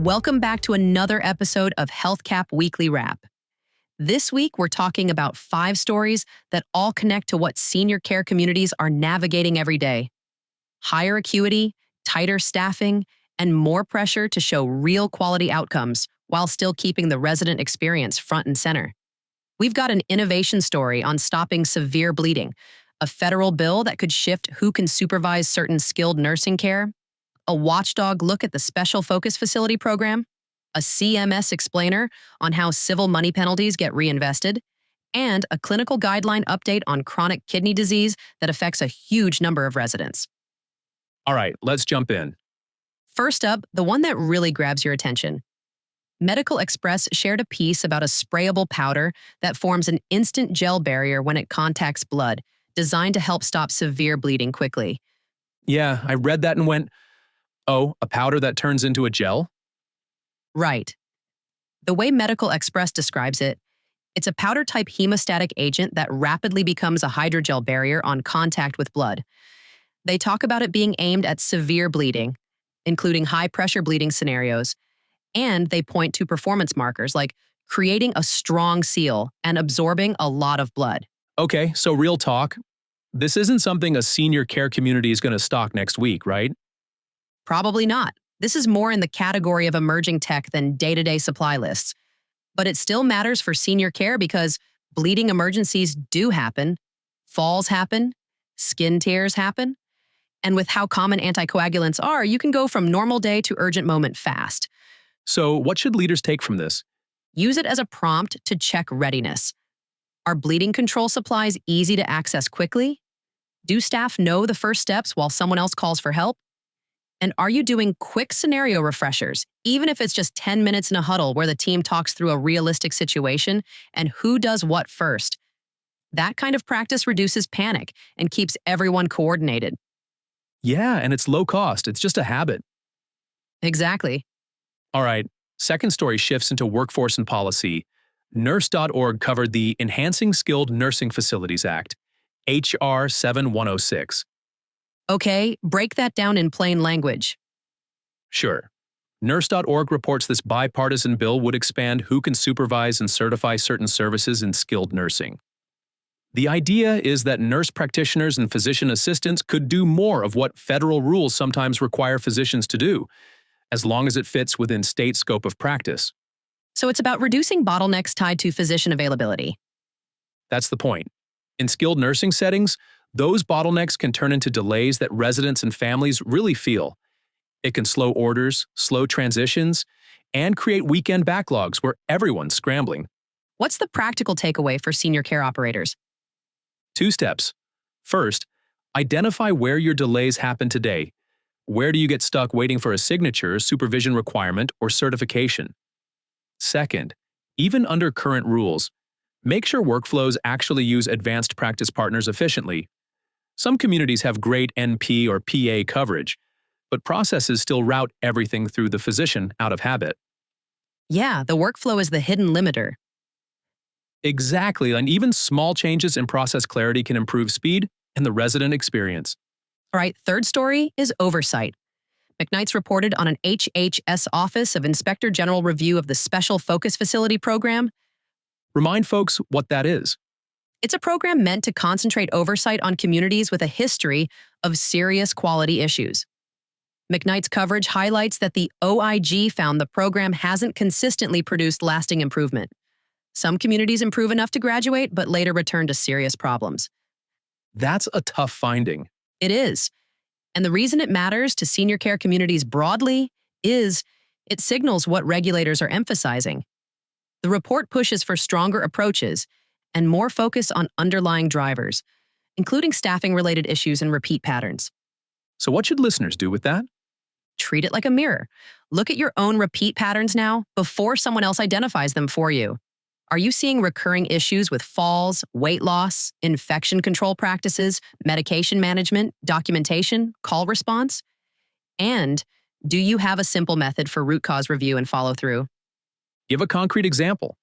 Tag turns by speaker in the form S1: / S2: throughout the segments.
S1: Welcome back to another episode of HealthCap Weekly Wrap. This week, we're talking about 5 stories that all connect to what senior care communities are navigating every day. Higher acuity, tighter staffing, and more pressure to show real quality outcomes while still keeping the resident experience front and center. We've got an innovation story on stopping severe bleeding, a federal bill that could shift who can supervise certain skilled nursing care, a watchdog look at the Special Focus Facility program, a CMS explainer on how civil money penalties get reinvested, and a clinical guideline update on chronic kidney disease that affects a huge number of residents.
S2: All right, let's jump in.
S1: First up, the one that really grabs your attention. Medical Express shared a piece about a sprayable powder that forms an instant gel barrier when it contacts blood, designed to help stop severe bleeding quickly.
S2: Yeah, I read that and went, oh, a powder that turns into a gel?
S1: Right. The way Medical Express describes it, it's a powder-type hemostatic agent that rapidly becomes a hydrogel barrier on contact with blood. They talk about it being aimed at severe bleeding, including high-pressure bleeding scenarios, and they point to performance markers like creating a strong seal and absorbing a lot of blood.
S2: Okay, so real talk. This isn't something a senior care community is going to stock next week, right?
S1: Probably not. This is more in the category of emerging tech than day-to-day supply lists. But it still matters for senior care because bleeding emergencies do happen, falls happen, skin tears happen, and with how common anticoagulants are, you can go from normal day to urgent moment fast.
S2: So what should leaders take from this?
S1: Use it as a prompt to check readiness. Are bleeding control supplies easy to access quickly? Do staff know the first steps while someone else calls for help? And are you doing quick scenario refreshers, even if it's just 10 minutes in a huddle where the team talks through a realistic situation and who does what first? That kind of practice reduces panic and keeps everyone coordinated.
S2: Yeah, and it's low cost. It's just a habit.
S1: Exactly.
S2: All right, second story shifts into workforce and policy. Nurse.org covered the Enhancing Skilled Nursing Facilities Act, H.R. 7106.
S1: Okay, break that down in plain language.
S2: Sure. Nurse.org reports this bipartisan bill would expand who can supervise and certify certain services in skilled nursing. The idea is that nurse practitioners and physician assistants could do more of what federal rules sometimes require physicians to do, as long as it fits within state scope of practice.
S1: So it's about reducing bottlenecks tied to physician availability.
S2: That's the point. In skilled nursing settings, those bottlenecks can turn into delays that residents and families really feel. It can slow orders, slow transitions, and create weekend backlogs where everyone's scrambling.
S1: What's the practical takeaway for senior care operators?
S2: 2 steps. First, identify where your delays happen today. Where do you get stuck waiting for a signature, supervision requirement, or certification? Second, even under current rules, make sure workflows actually use advanced practice partners efficiently. Some communities have great NP or PA coverage, but processes still route everything through the physician out of habit.
S1: Yeah, the workflow is the hidden limiter.
S2: Exactly, and even small changes in process clarity can improve speed and the resident experience.
S1: All right, third story is oversight. McKnight's reported on an HHS Office of Inspector General review of the Special Focus Facility program.
S2: Remind folks what that is.
S1: It's a program meant to concentrate oversight on communities with a history of serious quality issues. McKnight's coverage highlights that the OIG found the program hasn't consistently produced lasting improvement. Some communities improve enough to graduate, but later return to serious problems.
S2: That's a tough finding.
S1: It is. And the reason it matters to senior care communities broadly is it signals what regulators are emphasizing. The report pushes for stronger approaches and more focus on underlying drivers, including staffing-related issues and repeat patterns.
S2: So what should listeners do with that?
S1: Treat it like a mirror. Look at your own repeat patterns now before someone else identifies them for you. Are you seeing recurring issues with falls, weight loss, infection control practices, medication management, documentation, call response? And do you have a simple method for root cause review and follow through?
S2: Give a concrete example.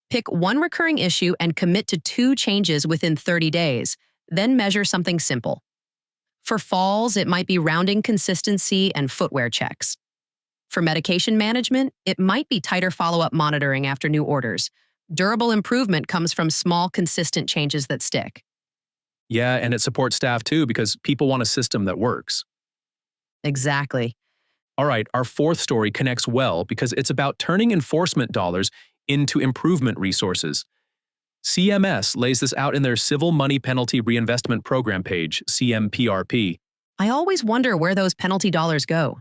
S1: Pick one recurring issue and commit to 2 changes within 30 days, then measure something simple. For falls, it might be rounding consistency and footwear checks. For medication management, it might be tighter follow-up monitoring after new orders. Durable improvement comes from small, consistent changes that stick.
S2: Yeah, and it supports staff too because people want a system that works.
S1: Exactly.
S2: All right, our fourth story connects well because it's about turning enforcement dollars into improvement resources. CMS lays this out in their Civil Money Penalty Reinvestment Program page, CMPRP.
S1: I always wonder where those penalty dollars go.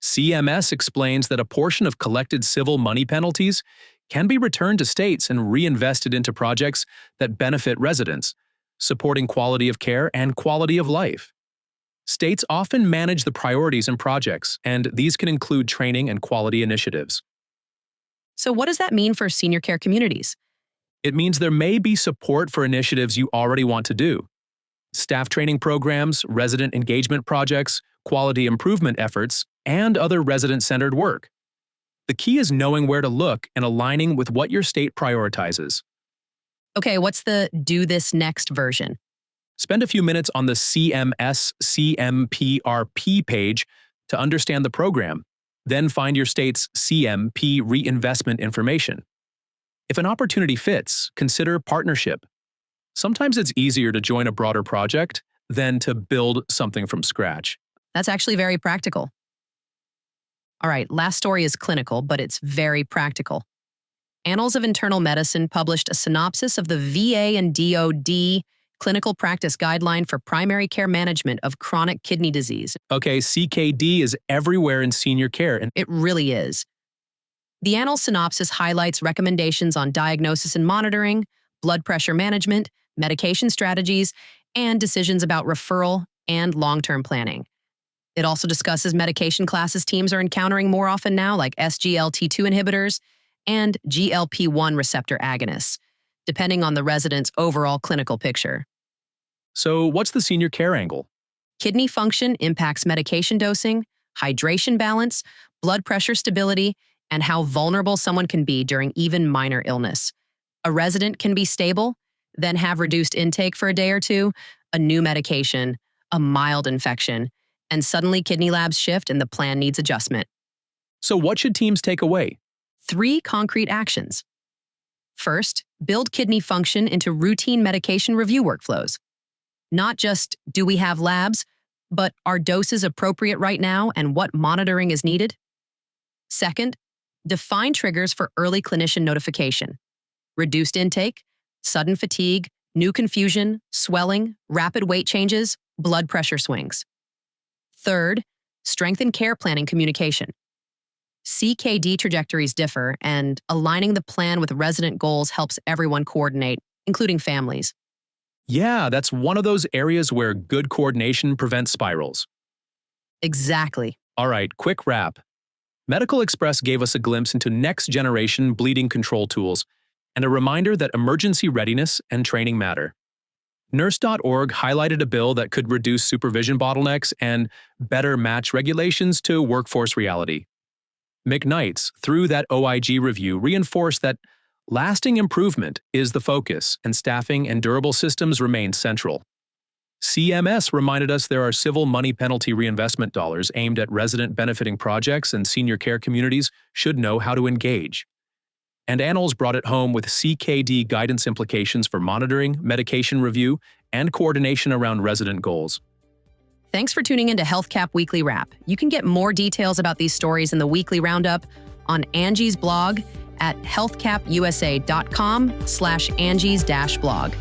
S2: CMS explains that a portion of collected civil money penalties can be returned to states and reinvested into projects that benefit residents, supporting quality of care and quality of life. States often manage the priorities in projects, and these can include training and quality initiatives.
S1: So what does that mean for senior care communities?
S2: It means there may be support for initiatives you already want to do. Staff training programs, resident engagement projects, quality improvement efforts, and other resident-centered work. The key is knowing where to look and aligning with what your state prioritizes.
S1: Okay, what's the do this next version?
S2: Spend a few minutes on the CMS CMPRP page to understand the program. Then find your state's CMP reinvestment information. If an opportunity fits, consider partnership. Sometimes it's easier to join a broader project than to build something from scratch.
S1: That's actually very practical. All right, last story is clinical, but it's very practical. Annals of Internal Medicine published a synopsis of the VA and DoD Clinical Practice Guideline for Primary Care Management of Chronic Kidney Disease.
S2: Okay, CKD is everywhere in senior care, and
S1: It really is. The Annal synopsis highlights recommendations on diagnosis and monitoring, blood pressure management, medication strategies, and decisions about referral and long-term planning. It also discusses medication classes teams are encountering more often now, like SGLT2 inhibitors and GLP-1 receptor agonists, depending on the resident's overall clinical picture.
S2: so what's the senior care angle?
S1: Kidney function impacts medication dosing, hydration balance, blood pressure stability, and how vulnerable someone can be during even minor illness. A resident can be stable, then have reduced intake for a day or two, a new medication, a mild infection, and suddenly kidney labs shift and the plan needs adjustment.
S2: So what should teams take away?
S1: 3 concrete actions. First, build kidney function into routine medication review workflows. Not just, do we have labs, but are doses appropriate right now and what monitoring is needed? Second, define triggers for early clinician notification. Reduced intake, sudden fatigue, new confusion, swelling, rapid weight changes, blood pressure swings. Third, strengthen care planning communication. CKD trajectories differ, and aligning the plan with resident goals helps everyone coordinate, including families.
S2: Yeah, that's one of those areas where good coordination prevents spirals.
S1: Exactly.
S2: All right, quick wrap. Medical Express gave us a glimpse into next-generation bleeding control tools and a reminder that emergency readiness and training matter. Nurse.org highlighted a bill that could reduce supervision bottlenecks and better match regulations to workforce reality. McKnight's, through that OIG review, reinforced that lasting improvement is the focus and staffing and durable systems remain central. CMS reminded us there are civil money penalty reinvestment dollars aimed at resident benefiting projects, and senior care communities should know how to engage. And Annals brought it home with CKD guidance implications for monitoring, medication review, and coordination around resident goals.
S1: Thanks for tuning into HealthCap Weekly Wrap. You can get more details about these stories in the weekly roundup on Angie's blog at healthcapusa.com/Angie's-blog.